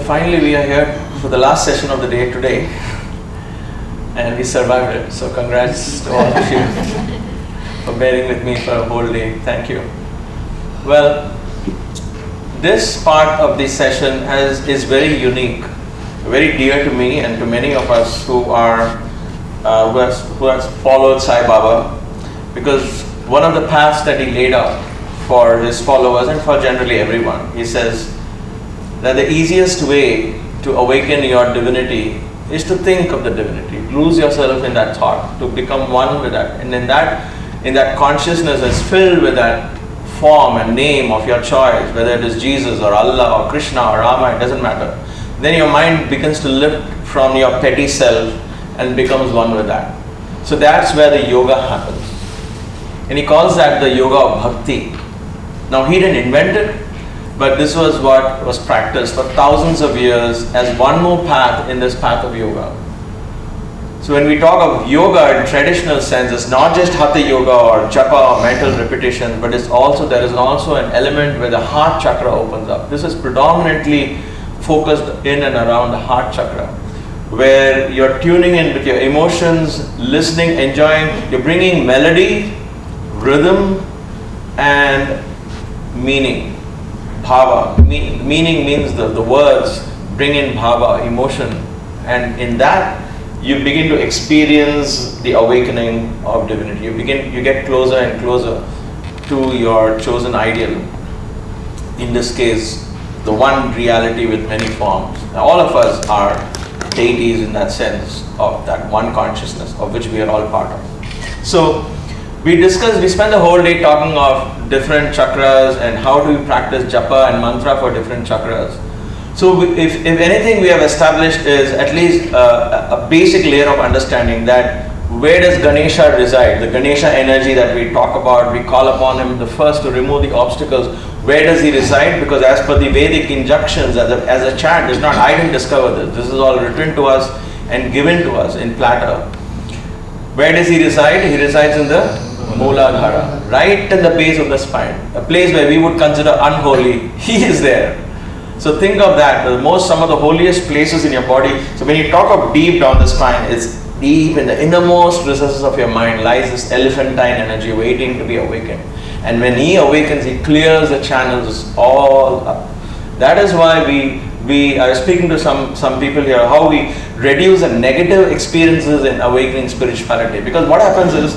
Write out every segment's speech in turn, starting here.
finally we are here for the last session of the day today, and we survived it. So congrats to all of you for bearing with me for a whole day. Thank you. Well, this part of the session is very unique, very dear to me and to many of us who has followed Sai Baba, because one of the paths that he laid out for his followers and for generally everyone, he says that the easiest way to awaken your divinity is to think of the divinity, lose yourself in that thought, to become one with that, and in that consciousness is filled with that form and name of your choice, whether it is Jesus or Allah or Krishna or Rama, it doesn't matter. Then your mind begins to lift from your petty self and becomes one with that. So that's where the yoga happens. And he calls that the yoga of Bhakti. Now he didn't invent it, but this was what was practiced for thousands of years as one more path in this path of yoga. So when we talk of yoga in traditional sense, it's not just hatha yoga or japa or mental repetition, but there is also an element where the heart chakra opens up. This is predominantly focused in and around the heart chakra, where you're tuning in with your emotions, listening, enjoying, you're bringing melody, rhythm, and meaning. Bhava. Meaning means the words bring in bhava, emotion, and in that you begin to experience the awakening of divinity. You get closer and closer to your chosen ideal. In this case, the one reality with many forms. Now, all of us are deities in that sense of that one consciousness of which we are all part of. So we spent the whole day talking of different chakras and how do we practice japa and mantra for different chakras. So if anything we have established is at least a basic layer of understanding that where does Ganesha reside, the Ganesha energy that we talk about, we call upon him the first to remove the obstacles. Where does he reside? Because as per the Vedic injunctions, as a chant, it's not I didn't discover this. This is all written to us and given to us in platter. Where does he reside? He resides in the Mooladhara, right in the base of the spine, a place where we would consider unholy. He is there. So think of that, some of the holiest places in your body. So when you talk of deep down the spine, it's deep in the innermost recesses of your mind lies this elephantine energy waiting to be awakened. And when he awakens, he clears the channels all up. That is why we are speaking to some people here, how we reduce the negative experiences in awakening spirituality. Because what happens is,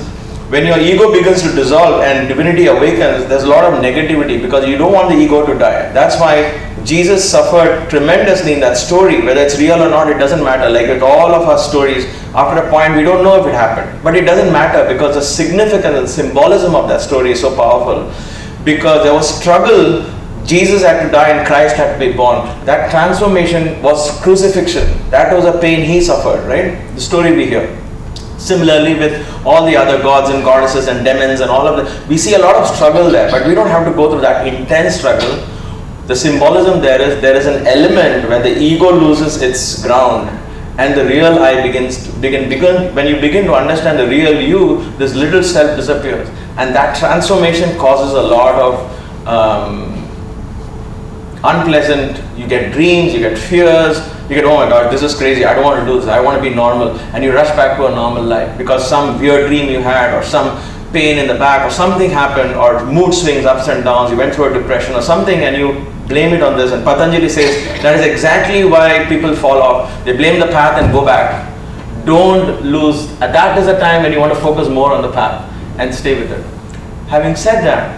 when your ego begins to dissolve and divinity awakens, there's a lot of negativity because you don't want the ego to die. That's why Jesus suffered tremendously in that story. Whether it's real or not, it doesn't matter. Like with all of our stories, after a point, we don't know if it happened. But it doesn't matter because the significance and symbolism of that story is so powerful. Because there was struggle, Jesus had to die and Christ had to be born. That transformation was crucifixion. That was a pain he suffered, right? The story we hear. Similarly with all the other gods and goddesses and demons and all of that, we see a lot of struggle there, but we don't have to go through that intense struggle. The symbolism there is an element where the ego loses its ground and the real I when you begin to understand the real you, this little self disappears, and that transformation causes a lot of unpleasant, you get dreams, you get fears, you get, oh my God, this is crazy, I don't want to do this, I want to be normal, and you rush back to a normal life because some weird dream you had or some pain in the back or something happened or mood swings, ups and downs, you went through a depression or something and you blame it on this. And Patanjali says that is exactly why people fall off. They blame the path and go back. Don't lose. That is a time when you want to focus more on the path and stay with it. Having said that,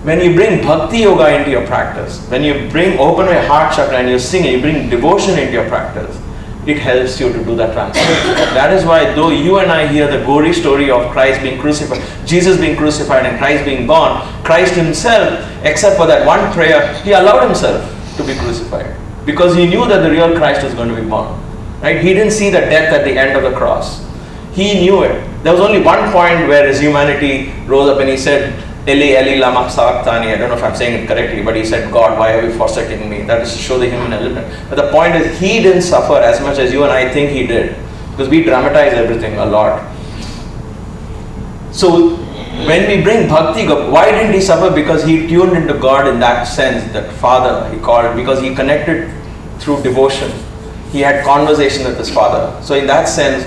when you bring bhakti yoga into your practice, when you open your heart chakra and you sing and you bring devotion into your practice, it helps you to do that transformation. That is why though you and I hear the gory story of Christ being crucified, Jesus being crucified and Christ being born, Christ himself, except for that one prayer, he allowed himself to be crucified because he knew that the real Christ was going to be born. Right? He didn't see the death at the end of the cross. He knew it. There was only one point where his humanity rose up and he said, Eli, Eli, lama sabachthani. I don't know if I'm saying it correctly, but he said, God, why are you forsaking me? That is to show the human element. But the point is, he didn't suffer as much as you and I think he did. Because we dramatize everything a lot. So, when we bring bhakti, why didn't he suffer? Because he tuned into God in that sense, that Father he called, because he connected through devotion. He had conversation with his father. So in that sense,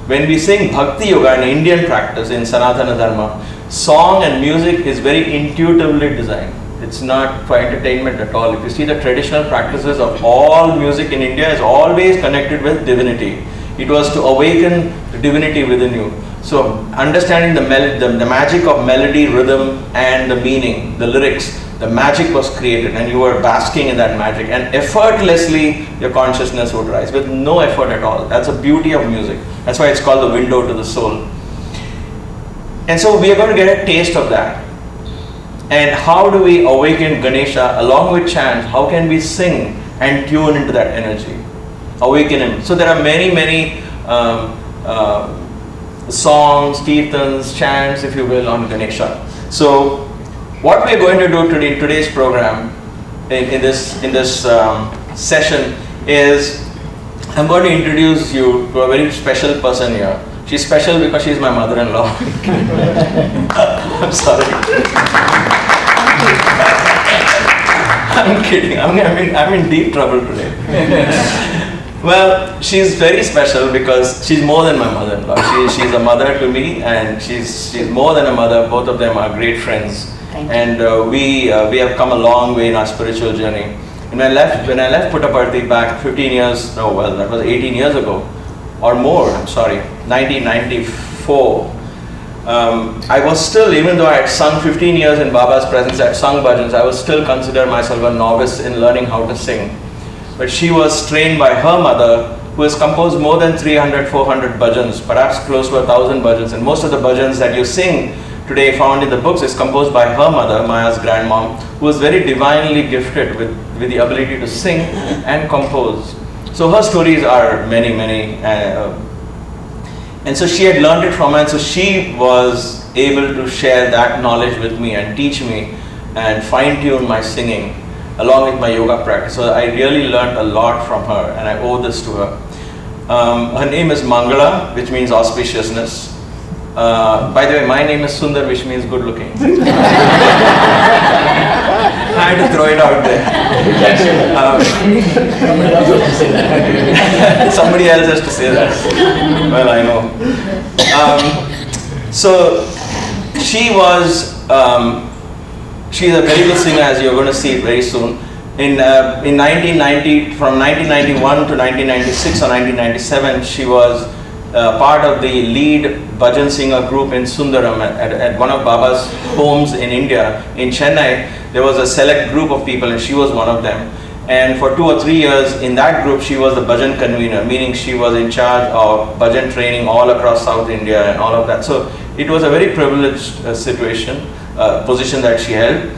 when we sing Bhakti Yoga in Indian practice, in Sanatana Dharma, song and music is very intuitively designed. It's not for entertainment at all. If you see the traditional practices of all music in India is always connected with divinity. It was to awaken the divinity within you. So understanding the magic of melody, rhythm and the meaning, the lyrics, the magic was created and you were basking in that magic, and effortlessly your consciousness would rise with no effort at all. That's the beauty of music. That's why it's called the window to the soul. And so we are going to get a taste of that. And how do we awaken Ganesha along with chant? How can we sing and tune into that energy? Awaken him. So there are many songs, kirtans, chants, if you will, on Ganesha. So what we are going to do today in today's program, in this session, is I'm going to introduce you to a very special person here. She's special because she's my mother-in-law. I'm sorry. I'm kidding. I'm in deep trouble today. Well, she's very special because she's more than my mother-in-law. She's a mother to me, and she's more than a mother. Both of them are great friends. And we have come a long way in our spiritual journey. And when I left Puttaparthi back 15 years, that was 18 years ago, or more, 1994, I was still, even though I had sung 15 years in Baba's presence, I had sung bhajans, I was still consider myself a novice in learning how to sing. But she was trained by her mother, who has composed more than 300, 400 bhajans, perhaps close to 1,000 bhajans. And most of the bhajans that you sing today found in the books is composed by her mother, Maya's grandmom, who was very divinely gifted with the ability to sing and compose. So her stories are many. And so she had learned it from her, and so she was able to share that knowledge with me and teach me and fine-tune my singing along with my yoga practice. So I really learned a lot from her, and I owe this to her. Her name is Mangala, which means auspiciousness. By the way, my name is Sunder, which means good looking. I had to throw it out there. Somebody else has to say that. Well, I know. So she was, she's a very good singer, as you're going to see very soon. In 1990, from 1991 to 1996 or 1997, she was part of the lead bhajan singer group in Sundaram at one of Baba's homes in India, in Chennai. There was a select group of people and she was one of them. And for 2 or 3 years in that group, she was the bhajan convener, meaning she was in charge of bhajan training all across South India and all of that. So it was a very privileged position that she held.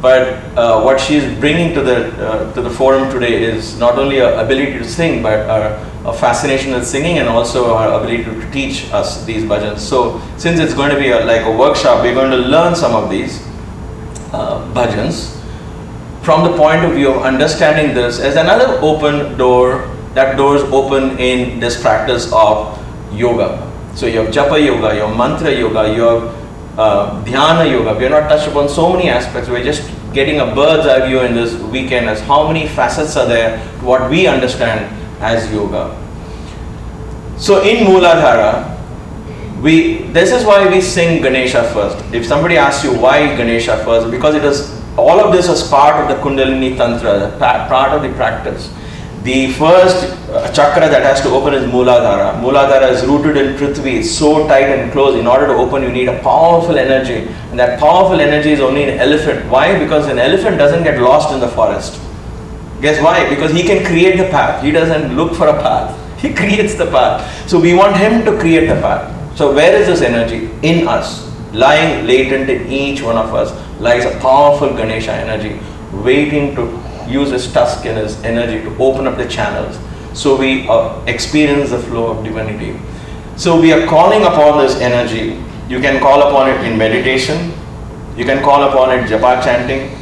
But what she is bringing to the forum today is not only her ability to sing, but a fascination with singing, and also her ability to teach us these bhajans. So since it's going to be like a workshop, we're going to learn some of these bhajans from the point of view of understanding this as another open door. That door is open in this practice of yoga. So you have japa yoga, you have mantra yoga, you have dhyana yoga. We are not touched upon so many aspects. We're just getting a bird's eye view in this weekend as how many facets are there to what we understand as yoga. So in Mooladhara, this is why we sing Ganesha first. If somebody asks you why Ganesha first, because it is all of this is part of the Kundalini Tantra, part of the practice. The first chakra that has to open is Mooladhara. Mooladhara is rooted in Prithvi. It's so tight and close. In order to open, you need a powerful energy. And that powerful energy is only an elephant. Why? Because an elephant doesn't get lost in the forest. Guess why? Because he can create the path. He doesn't look for a path. He creates the path. So we want him to create the path. So where is this energy? In us. Lying latent in each one of us lies a powerful Ganesha energy waiting to use his tusk and his energy to open up the channels, so we experience the flow of divinity. So we are calling upon this energy. You can call upon it in meditation, you can call upon it japa chanting,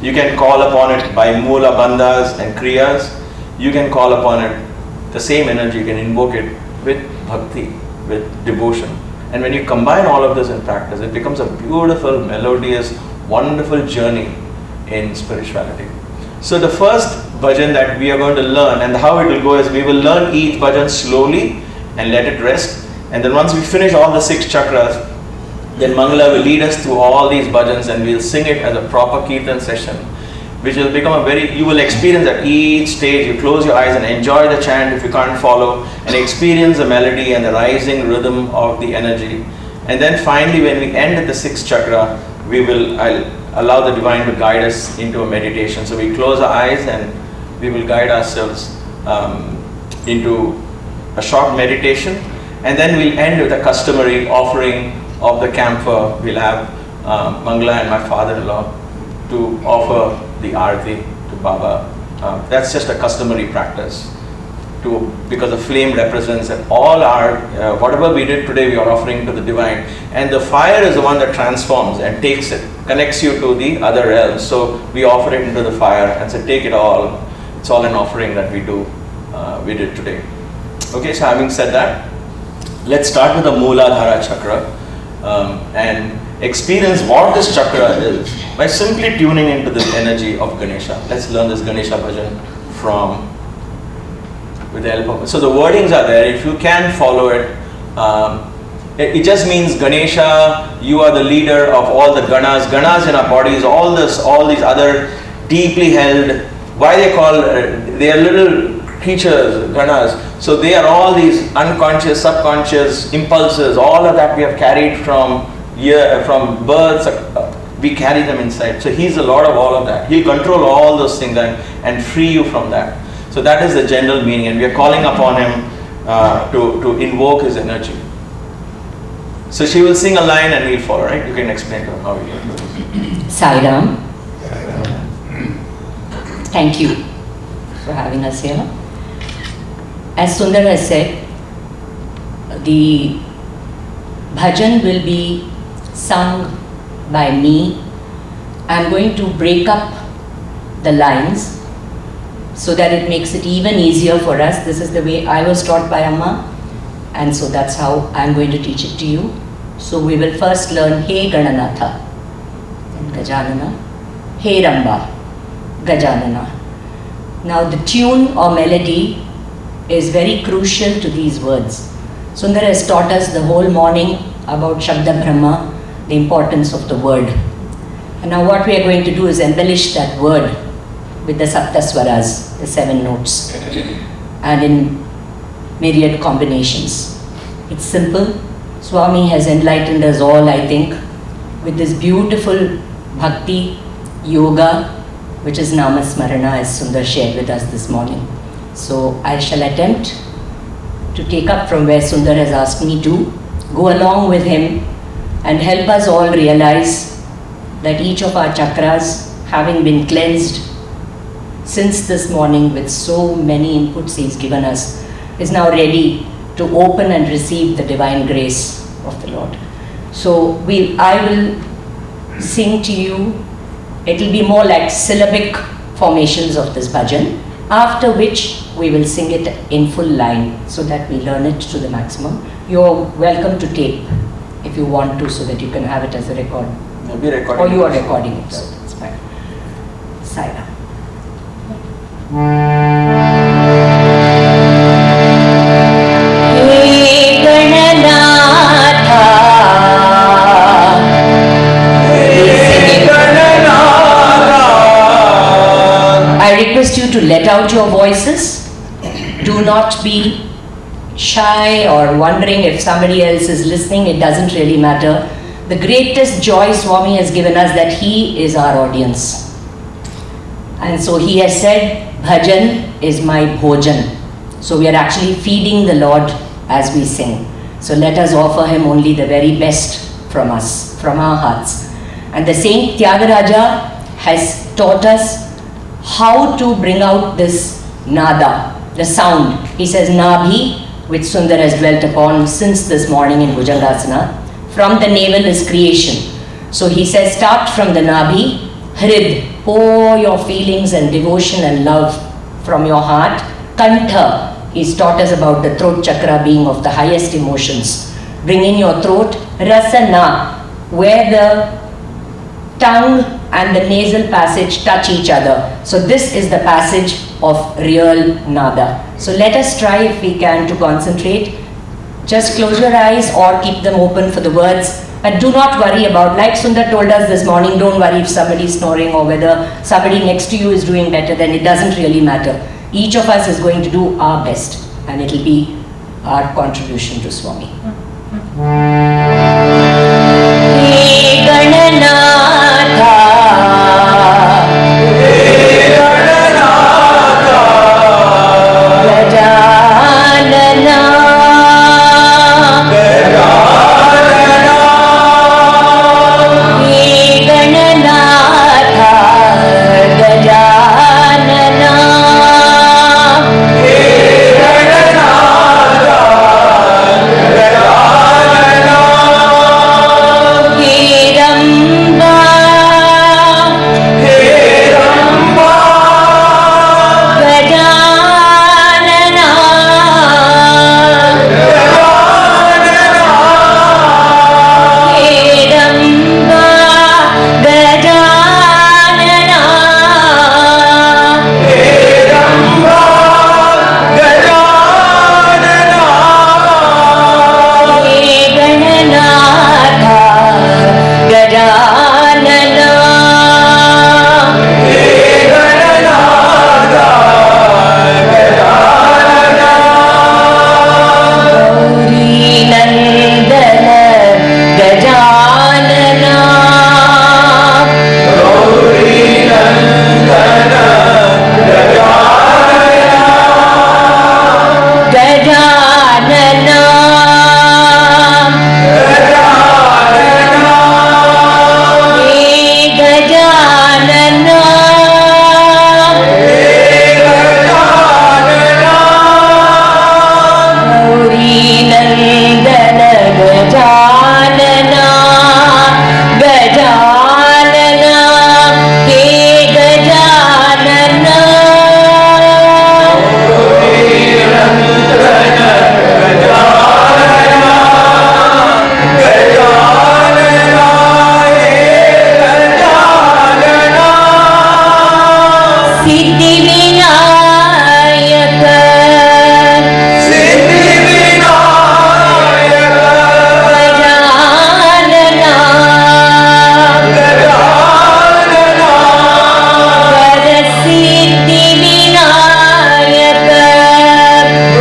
you can call upon it by mula bandhas and kriyas, you can call upon it the same energy, you can invoke it with bhakti, with devotion. And when you combine all of this in practice, it becomes a beautiful, melodious, wonderful journey in spirituality. So the first bhajan that we are going to learn, and how it will go is we will learn each bhajan slowly and let it rest. And then once we finish all the 6 chakras, then Mangala will lead us through all these bhajans and we'll sing it as a proper kirtan session, which will become you will experience at each stage. You close your eyes and enjoy the chant if you can't follow, and experience the melody and the rising rhythm of the energy. And then finally, when we end at the 6th chakra, I'll allow the divine to guide us into a meditation. So we close our eyes and we will guide ourselves into a short meditation, and then we'll end with a customary offering of the camphor. We'll have Mangala and my father-in-law to offer the arati to Baba. That's just a customary practice, because the flame represents that all our whatever we did today, we are offering to the divine, and the fire is the one that transforms and takes it, connects you to the other realms. So we offer it into the fire and say, take it all. It's all an offering that we did today. Okay, so having said that, let's start with the Mooladhara Chakra and experience what this chakra is by simply tuning into the energy of Ganesha. Let's learn this Ganesha bhajan with the help of it. So the wordings are there. If you can follow it, it just means Ganesha, you are the leader of all the ganas. Ganas in our bodies, all these other deeply held, why they are little creatures, ganas. So they are all these unconscious, subconscious impulses, all of that we have carried from birth, we carry them inside. So he's the lord of all of that. He'll control all those things and free you from that. So that is the general meaning, and we are calling upon him to invoke his energy. So she will sing a line and we'll follow, right? You can explain to her how we do this. Sai Ram. Thank you for having us here. As Sunder has said, the bhajan will be sung by me. I'm going to break up the lines so that it makes it even easier for us. This is the way I was taught by Amma, and so that's how I'm going to teach it to you. So we will first learn He Gananatha and Gajanana, He Ramba, Gajanana. Now the tune or melody is very crucial to these words. Sunder has taught us the whole morning about Shabda Brahma, the importance of the word. And now what we are going to do is embellish that word with the Saptaswaras, the 7 notes, and in myriad combinations. It's simple. Swami has enlightened us all, I think, with this beautiful Bhakti yoga, which is Namasmarana, as Sunder shared with us this morning. So I shall attempt to take up from where Sunder has asked me to, go along with him and help us all realize that each of our chakras, having been cleansed since this morning with so many inputs he's given us, is now ready to open and receive the divine grace of the Lord. So I will sing to you. It will be more like syllabic formations of this bhajan, after which we will sing it in full line so that we learn it to the maximum. You're welcome to tape if you want to, so that you can have it as a record. Maybe recording. Or you are recording it, so that's fine. Saira. I request you to let out your voices. Do not be shy or wondering if somebody else is listening. It doesn't really matter. The greatest joy Swami has given us that he is our audience. And so he has said, bhajan is my bhojan. So we are actually feeding the Lord as we sing. So let us offer him only the very best from us, from our hearts. And the Saint Tyagaraja has taught us how to bring out this nada, the sound. He says nabhi, which Sunder has dwelt upon since this morning in Bhujangasana. From the navel is creation. So he says start from the nabhi, hrid, pour your feelings and devotion and love from your heart. Kantha, he's taught us about the throat chakra being of the highest emotions. Bring in your throat. Rasana, where the tongue and the nasal passage touch each other. So this is the passage of real nada. So let us try, if we can, to concentrate. Just close your eyes or keep them open for the words. But do not worry about, like Sunder told us this morning, don't worry if somebody is snoring or whether somebody next to you is doing better, then it doesn't really matter. Each of us is going to do our best, and it will be our contribution to Swami. Hey Gananatha, Hey Gananatha, Gajanana, Gajanana, Hey Gananatha, Gajanana, Hey Gananatha, Gajanana, Hey Ramba, Hey Ramba, Gajanana, Gajanana, Hey Ramba, Gajanana, Hey Ramba, Gajanana, Hey Gananatha, Gajanana, Hey Gananatha, Gajanana, Gauri Nandana, Gajanana, Gauri Nandana, Gajanana, Gajanana, Gajanana, Hey Gajanana, Hey Gajanana, Gauri Nandana, Gajanana, Gajanana, Hey Gajanana, Gauri Nandana, Gajanana, Gajanana, Hey Gajanana, Siddhi Vinayaka, Siddhi Vinayaka, Gajanana, Gajanana, Varasiddhi Vinayaka,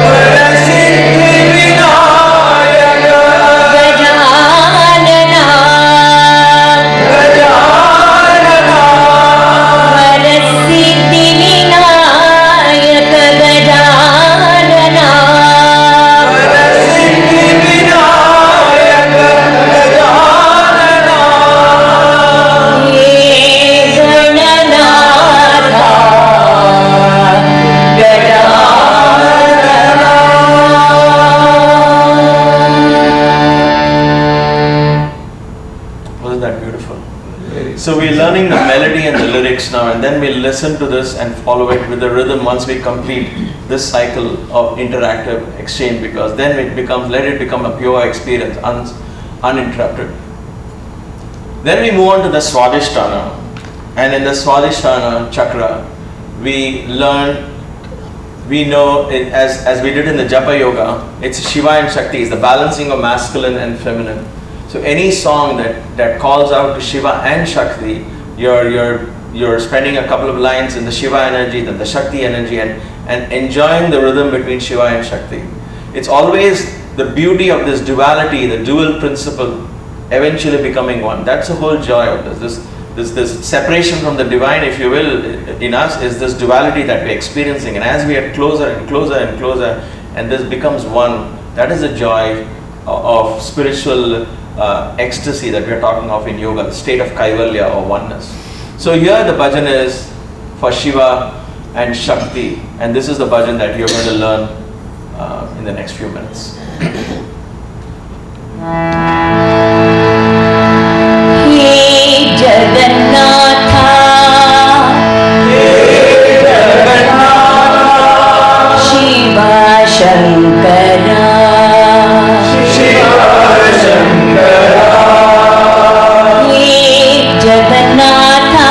Varasiddhi Vinayaka, Gajanana, Gajanana, Varasiddhi Vinayaka, Gajanana, Varasiddhi Vinayaka, Gajanana, Hey Gananatha, Wasn't that beautiful? So we're learning the melody and the lyrics now, and then we'll listen to this and follow it with the rhythm once we complete this cycle of interactive exchange, because then let it become a pure experience, uninterrupted. Then we move on to the Swadhisthana, and in the Swadhisthana chakra, we know it as we did in the Japa Yoga, it's Shiva and Shakti, it's the balancing of masculine and feminine. So any song that calls out to Shiva and Shakti, you're spending a couple of lines in the Shiva energy, then the Shakti energy, and enjoying the rhythm between Shiva and Shakti. It's always the beauty of this duality, the dual principle, eventually becoming one. That's the whole joy of this. This separation from the divine, if you will, in us is this duality that we're experiencing. And as we get closer and closer and closer, and this becomes one, that is the joy of spiritual ecstasy that we're talking of in yoga, the state of kaivalya or oneness. So here the bhajan is for Shiva and Shakti, and this is the bhajan that you're going to learn in the next few minutes. Hey Jagannatha, Hey Jagannatha, Shiva Shankara, Shiva Shankara, Hey Jagannatha,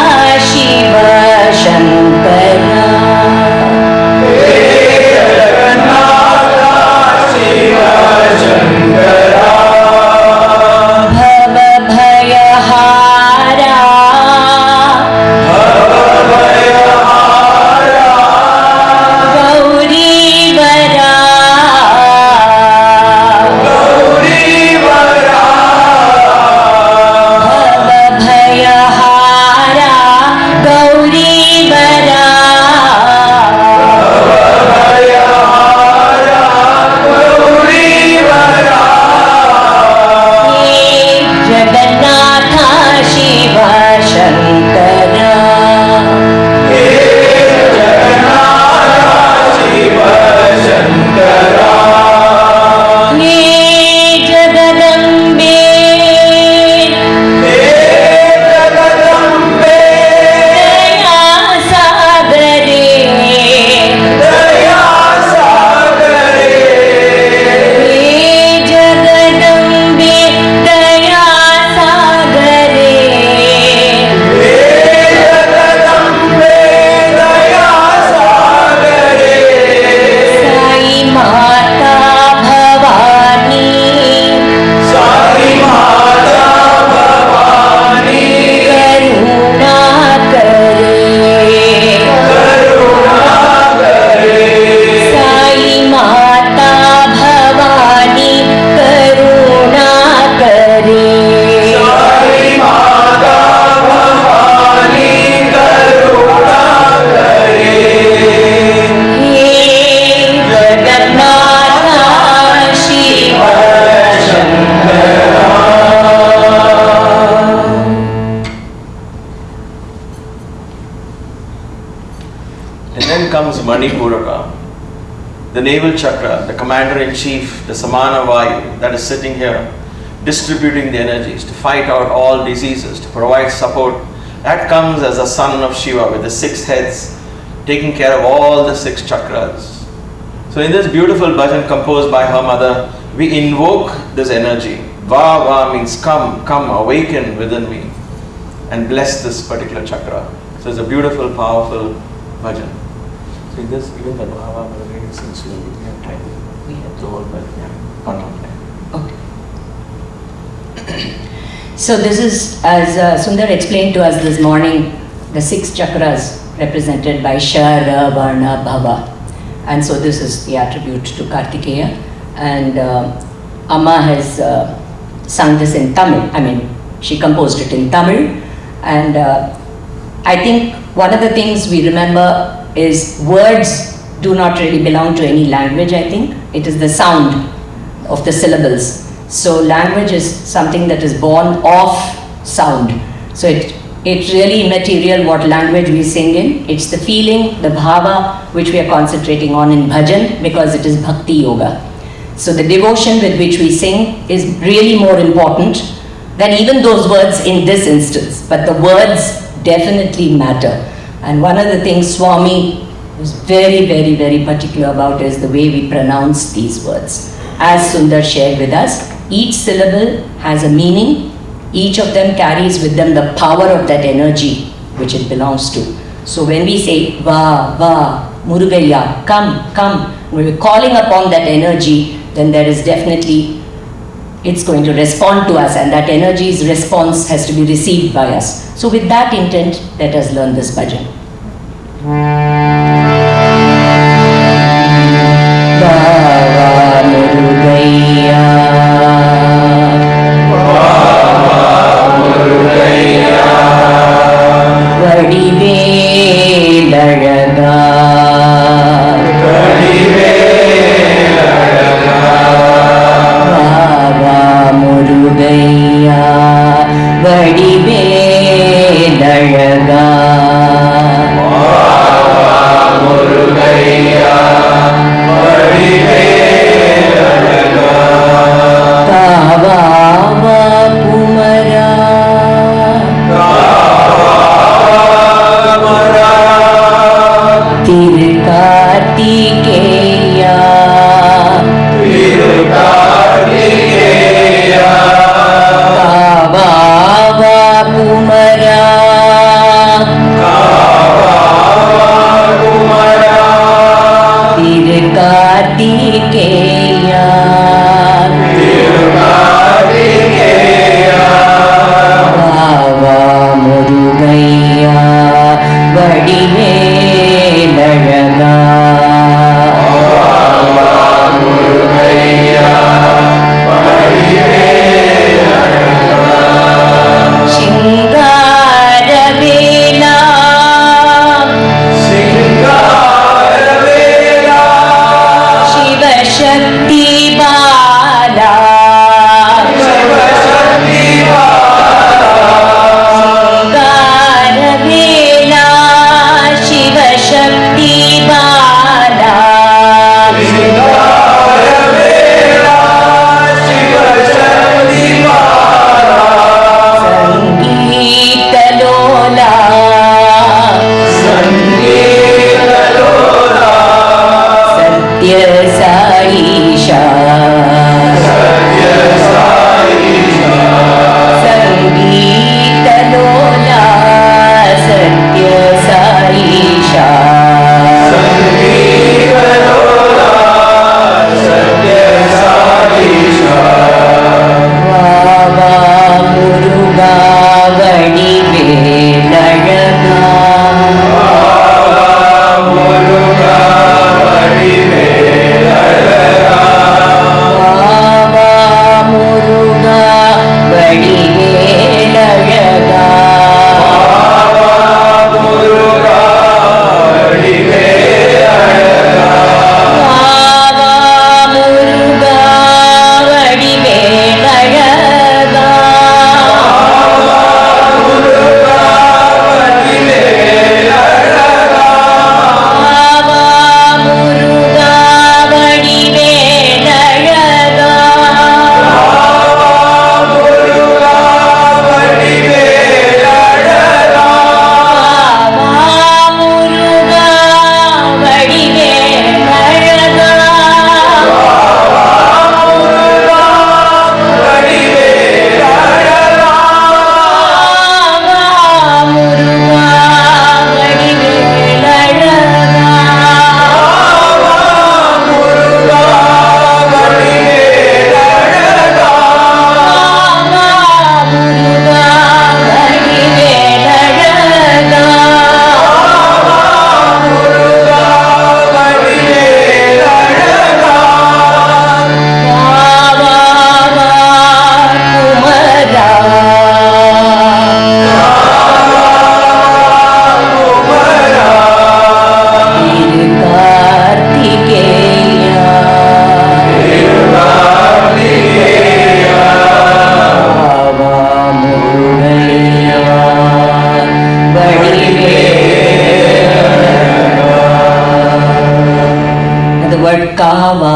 Manipuraka, the Navel Chakra, the Commander-in-Chief, the Samana Vayu that is sitting here, distributing the energies to fight out all diseases, to provide support, that comes as a son of Shiva with the 6 heads, taking care of all the 6 chakras. So in this beautiful bhajan composed by her mother, we invoke this energy. Va va means come, come, awaken within me and bless this particular chakra. So it's a beautiful, powerful bhajan. So in this, even the va va, we're going to sing slowly. We have time. We have The whole bhajan, yeah. One more time. Okay. So this is, as Sunder explained to us this morning, the 6 chakras represented by Shara, Varna, Bhava. And so this is the attribute to Kartikeya. And Amma has sung this in Tamil. I mean, she composed it in Tamil. And I think one of the things we remember is words do not really belong to any language, I think. It is the sound of the syllables. So language is something that is born of sound. So it's really immaterial what language we sing in. It's the feeling, the bhava, which we are concentrating on in bhajan, because it is bhakti yoga. So the devotion with which we sing is really more important than even those words in this instance. But the words definitely matter. And one of the things Swami is very, very, very particular about is the way we pronounce these words. As Sunder shared with us, each syllable has a meaning. Each of them carries with them the power of that energy which it belongs to. So when we say va, va, Murugaya, come, come, when we're calling upon that energy, then there is definitely, it's going to respond to us, and that energy's response has to be received by us. So with that intent, let us learn this bhajan. Baba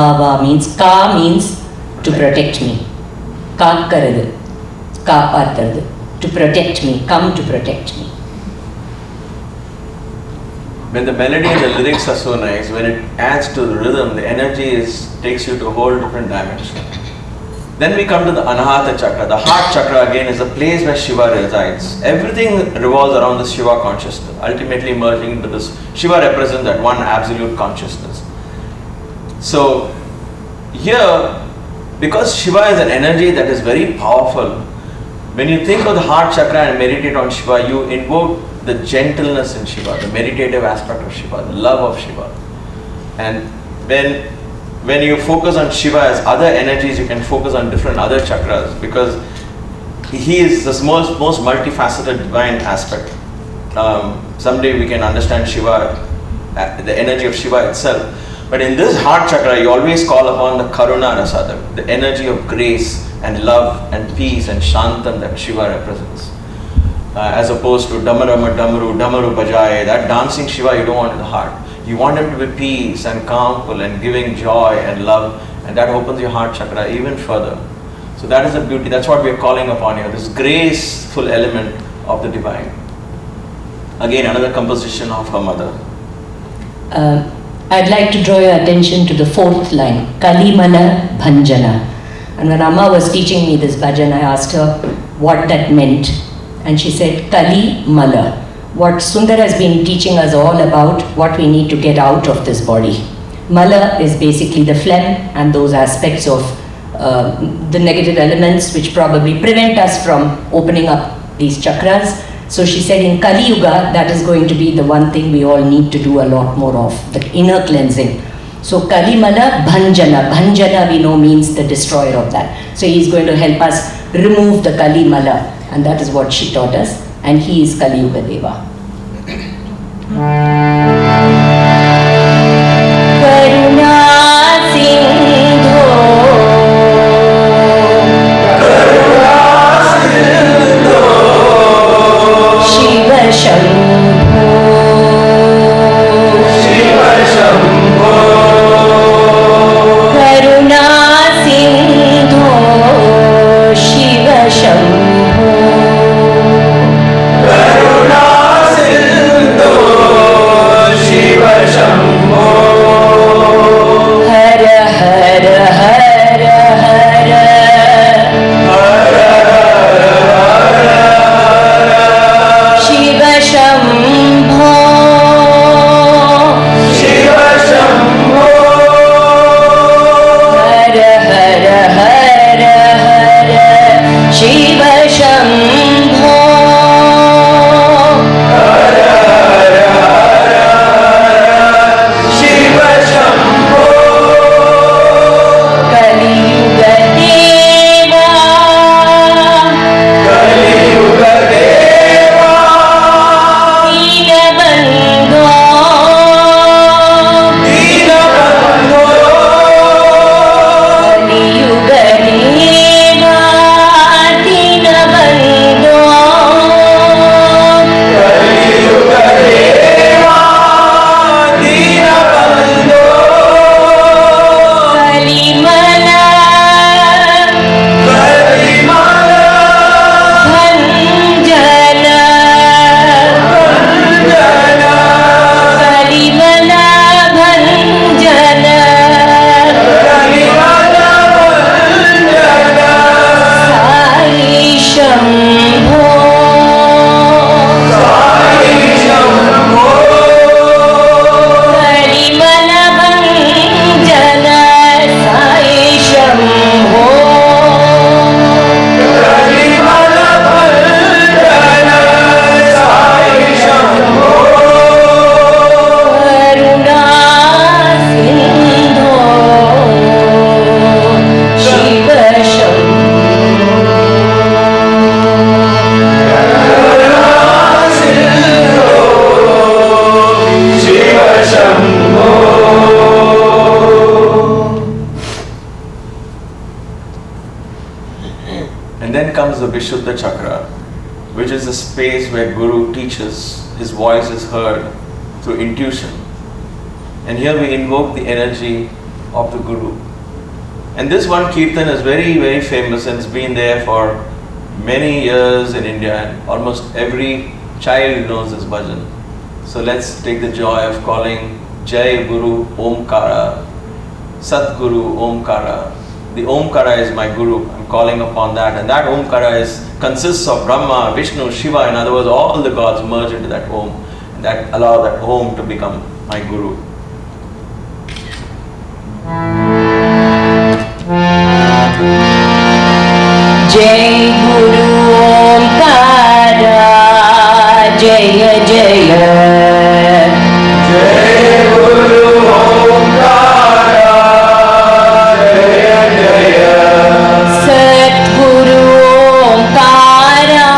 Bhava means, Ka means to protect me. Kaakkaradu, Kaapattaradu, to protect me, come to protect me. When the melody and the lyrics are so nice, when it adds to the rhythm, the energy takes you to a whole different dimension. Then we come to the Anahata Chakra. The heart chakra again is a place where Shiva resides. Everything revolves around the Shiva consciousness, ultimately merging into this. Shiva represents that one absolute consciousness. So here, because Shiva is an energy that is very powerful, when you think of the heart chakra and meditate on Shiva, you invoke the gentleness in Shiva, the meditative aspect of Shiva, the love of Shiva. And when you focus on Shiva as other energies, you can focus on different other chakras, because he is this most multifaceted divine aspect. Someday we can understand Shiva, the energy of Shiva itself. But in this heart chakra, you always call upon the Karuna Rasada, the energy of grace and love and peace and Shantam that Shiva represents. As opposed to Damarama Damaru, Damaru Bajai, that dancing Shiva you don't want in the heart. You want him to be peace and calmful and giving joy and love, and that opens your heart chakra even further. So that is the beauty, that's what we are calling upon here, this graceful element of the divine. Again, another composition of her mother. I'd like to draw your attention to the fourth line, Kalimala Bhanjana. And when Amma was teaching me this bhajan, I asked her what that meant. And she said, Kali Mala. What Sunder has been teaching us all about, what we need to get out of this body. Mala is basically the phlegm and those aspects of the negative elements which probably prevent us from opening up these chakras. So she said in Kali Yuga, that is going to be the one thing we all need to do a lot more of, the inner cleansing. So Kalimala Bhanjana. Bhanjana we know means the destroyer of that. So he is going to help us remove the Kalimala. And that is what she taught us. And he is Kali Yuga Deva. Karuna Sindho, Shiva Shambho, Karuna Sindho, Shiva Shambho. The Vishuddha Chakra, which is the space where Guru teaches, his voice is heard through intuition. And here we invoke the energy of the Guru. And this one Kirtan is very, very famous and it's been there for many years in India, and almost every child knows this bhajan. So let's take the joy of calling Jai Guru Omkara, Sat Guru Omkara. The Omkara is my Guru. I'm calling upon that, and that Omkara consists of Brahma, Vishnu, Shiva. In other words, all the gods merge into that Om, that allow that Om to become my Guru. Jai Guru Omkara, Jaya Jaya. Jai Guru Omkara, Jaya Jaya. Sat Guru Omkara,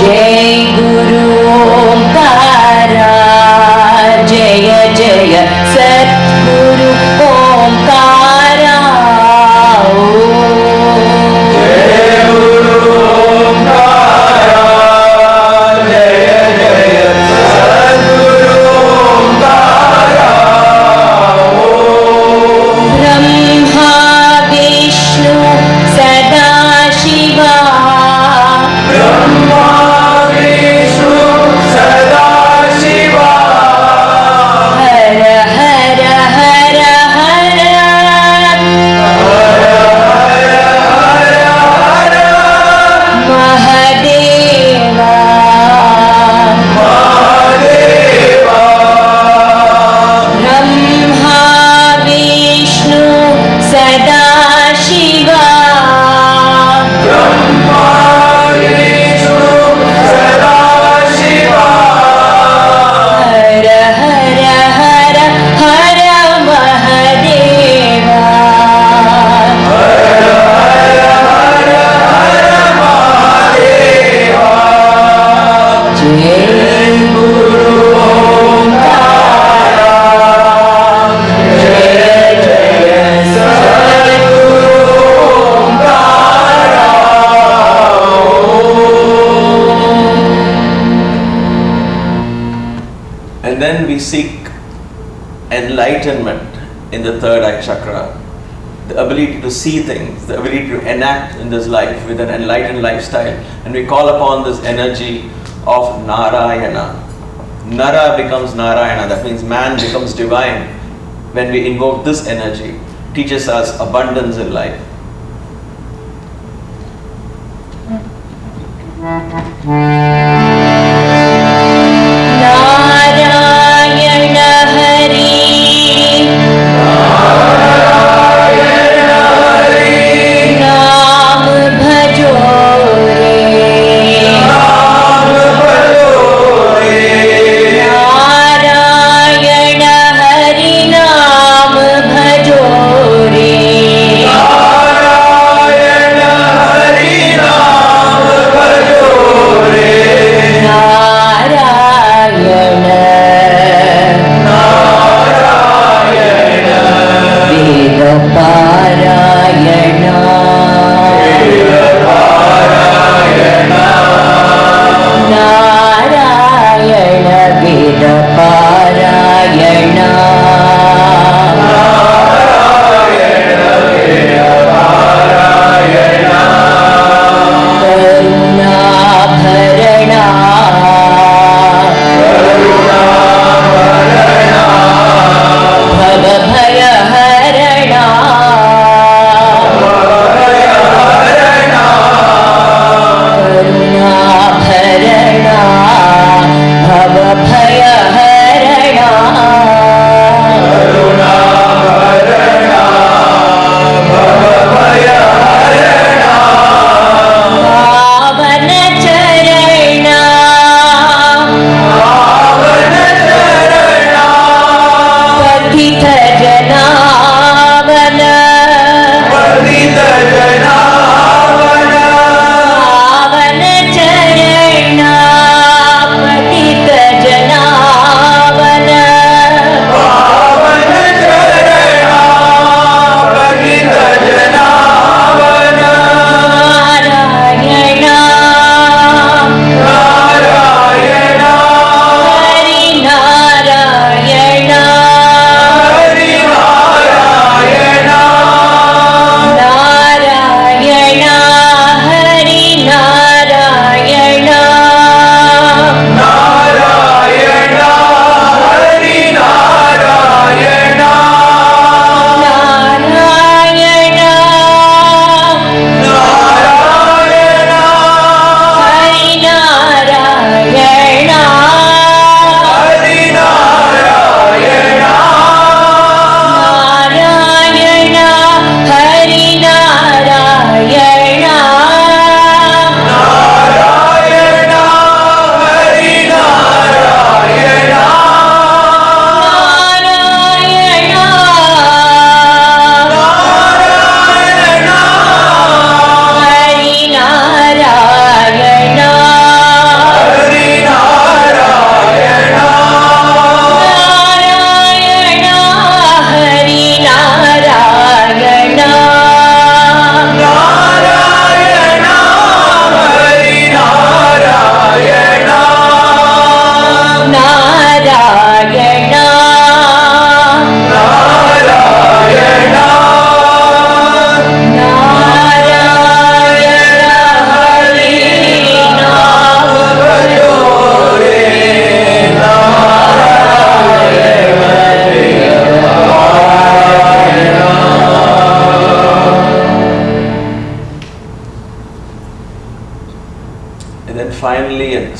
Jai Guru Omkara, Jaya Jaya. Sat Guru Omkara, Jai Guru Omkara, Jaya Jaya. Sadguru Omkara, Brahma Vishnu Sada Shiva, Brahma Vishnu Sada Shiva. Hara Hara Hara Hara, Mahadeva, Brahma Vishnu Sada Shiva, Hara Hara Hara Hara Mahadeva. Jai Guru Omkara, Jai Jaya. Sadguru Omkara, And then we seek enlightenment in the third eye chakra, the ability to see things, the ability to enact in this life with an enlightened lifestyle. And we call upon this energy of Narayana. Nara becomes Narayana, that means man becomes divine when we invoke this energy. Teaches us abundance in life. Narayana Hari, Naam bhajo re, Narayana Hari Naam bhajo re, Narayana Hari Naam Bhajo re.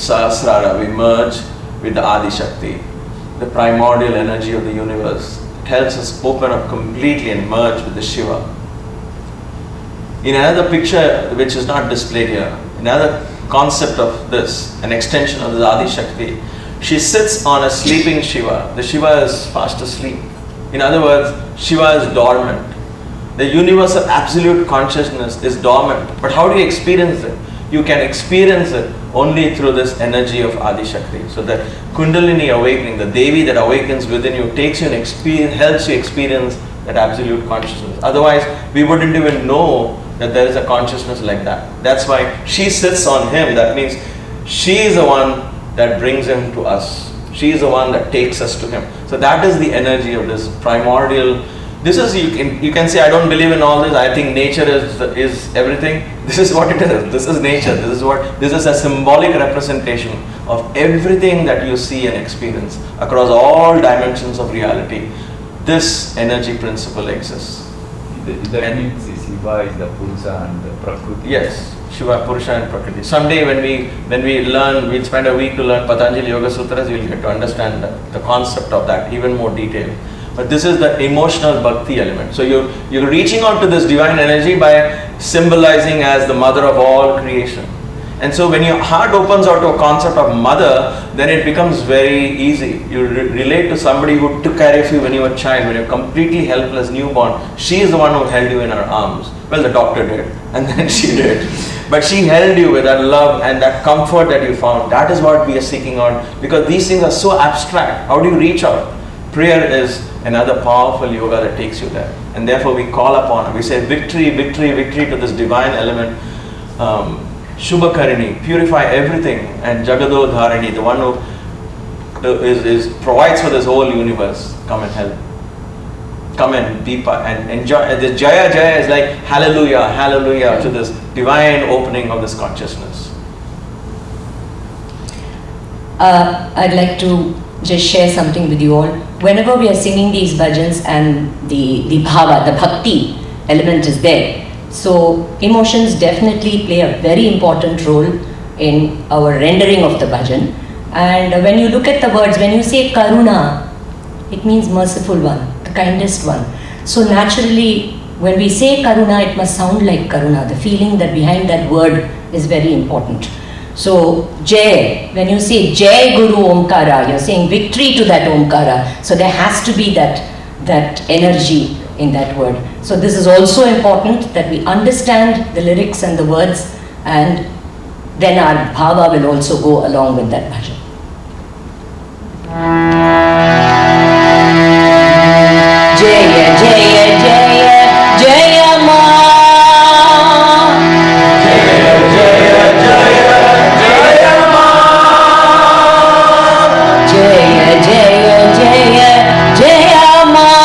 Sahasrara, we merge with the Adi Shakti, the primordial energy of the universe. It helps us open up completely and merge with the Shiva. In another picture which is not displayed here, another concept of this, an extension of the Adi Shakti, she sits on a sleeping Shiva. The Shiva is fast asleep. In other words, Shiva is dormant. The universal absolute consciousness is dormant. But how do you experience it? You can experience it only through this energy of Adi Shakti. So the Kundalini awakening, the Devi that awakens within you, takes you and helps you experience that absolute consciousness. Otherwise, we wouldn't even know that there is a consciousness like that. That's why she sits on him. That means she is the one that brings him to us. She is the one that takes us to him. So that is the energy of this primordial. This is, you can say, I don't believe in all this. I think nature is everything. This is what it is. This is nature. This is a symbolic representation of everything that you see and experience across all dimensions of reality. This energy principle exists. That means Shiva is the Purusha and the Prakriti. Yes, Shiva, Purusha and Prakriti. Someday when we learn, we'll spend a week to learn Patanjali Yoga Sutras, we'll get to understand the concept of that even more detail. But this is the emotional bhakti element. So you're reaching out to this divine energy by symbolizing as the mother of all creation. And so when your heart opens out to a concept of mother, then it becomes very easy. You relate to somebody who took care of you when you were a child, when you're completely helpless, newborn. She is the one who held you in her arms. Well, the doctor did, and then she did. But she held you with that love and that comfort that you found. That is what we are seeking out, because these things are so abstract. How do you reach out? Prayer is another powerful yoga that takes you there. And therefore we call upon, we say victory, victory, victory to this divine element. Shubhakarini, purify everything, and Jagado Dharini, the one who provides for this whole universe, come and help. Come and be and enjoy. The Jaya Jaya is like hallelujah, hallelujah to this divine opening of this consciousness. I'd like to just share something with you all. Whenever we are singing these bhajans and the bhava, the bhakti element is there, so emotions definitely play a very important role in our rendering of the bhajan. And when you look at the words, when you say karuna, it means merciful one, the kindest one. So naturally, when we say karuna, it must sound like karuna. The feeling that behind that word is very important. So Jai, when you say Jai Guru Omkara, you're saying victory to that Omkara. So there has to be that energy in that word. So this is also important, that we understand the lyrics and the words, and then our bhava will also go along with that bhajan. Jaya Jaya Jaya Jaya Ma, Jaya Jaya Jaya Jaya Ma, Jaya Jaya Jaya Jaya Ma, Jaya Jaya Jaya Jaya Ma,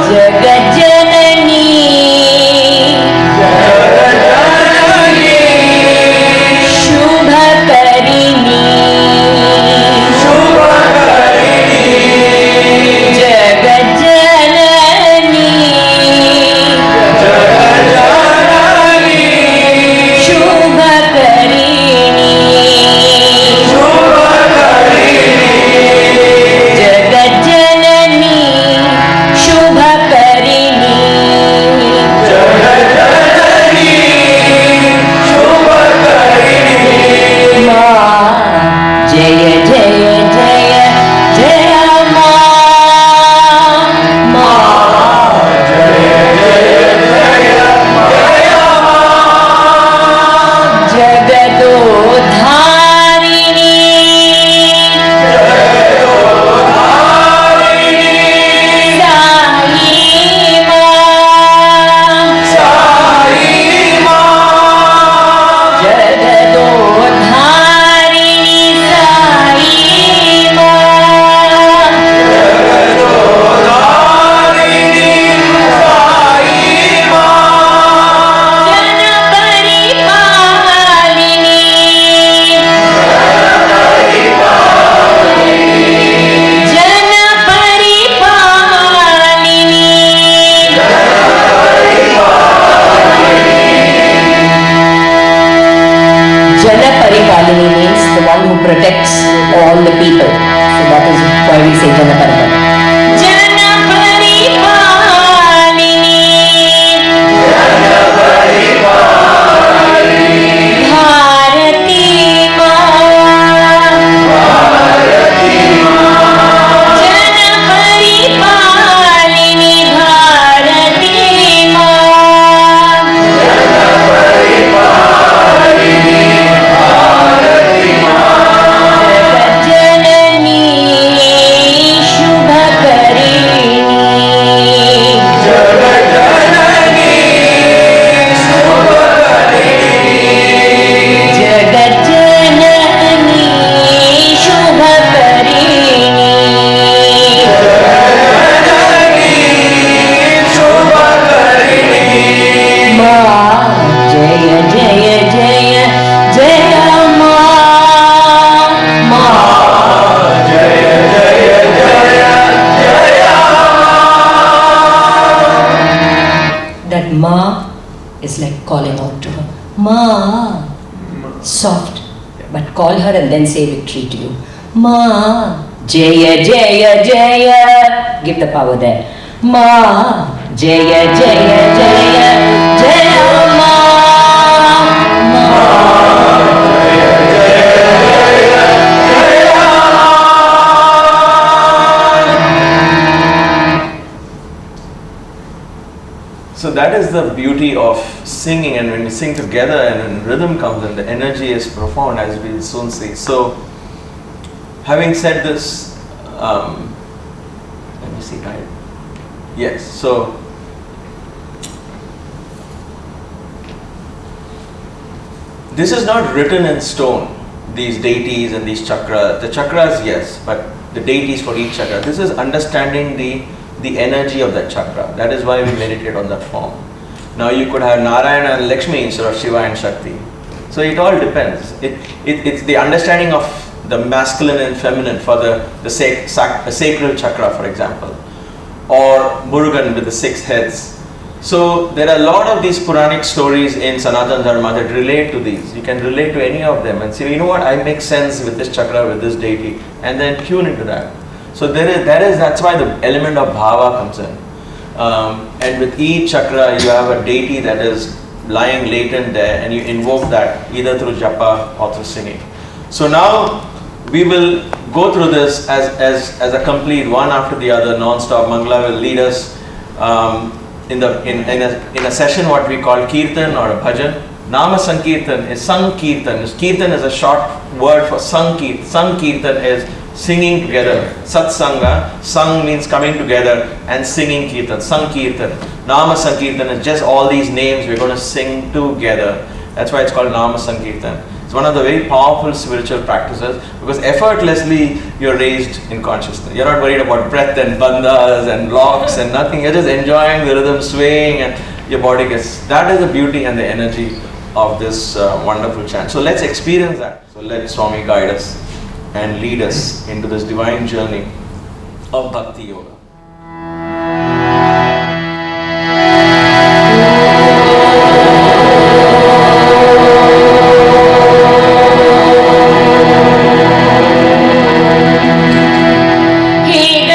Jagat Janani, Jagat Janani, her and then say victory to you. Ma Jaya Jaya Jaya. Give the power there. Ma Jaya Jaya Jaya Jaya Ma. So that is the beauty of singing, and when you sing together and when rhythm comes in, the energy is profound, as we will soon see. So, having said this, let me see, right? Yes, so this is not written in stone, these deities and these chakras. The chakras, yes, but the deities for each chakra. This is understanding the energy of that chakra. That is why we meditate on that form. Now you could have Narayana and Lakshmi instead of Shiva and Shakti. So it all depends. It's the understanding of the masculine and feminine for the sacral chakra, for example, or Murugan with the 6 heads. So there are a lot of these Puranic stories in Sanatana Dharma that relate to these. You can relate to any of them and say, you know what, I make sense with this chakra, with this deity, and then tune into that. So that's why the element of bhava comes in. And with each chakra, you have a deity that is lying latent there, and you invoke that either through japa or through singing. So now we will go through this as a complete one after the other, non-stop. Mangala will lead us in a session what we call kirtan or a bhajan. Nama Sankirtan is Sankirtan. Kirtan is a short word for Sankirtan. Sankirtan is singing together. Satsanga, sang means coming together, and singing kirtan. Sankirtan. Nama Sankirtan is just all these names we're going to sing together. That's why it's called Nama Sankirtan. It's one of the very powerful spiritual practices because effortlessly you're raised in consciousness. You're not worried about breath and bandhas and locks and nothing. You're just enjoying the rhythm swaying and your body gets... That is the beauty and the energy of this wonderful chant. So let's experience that. So let Swami guide us and lead us into this divine journey of Bhakti Yoga. He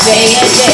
Jaya Jaya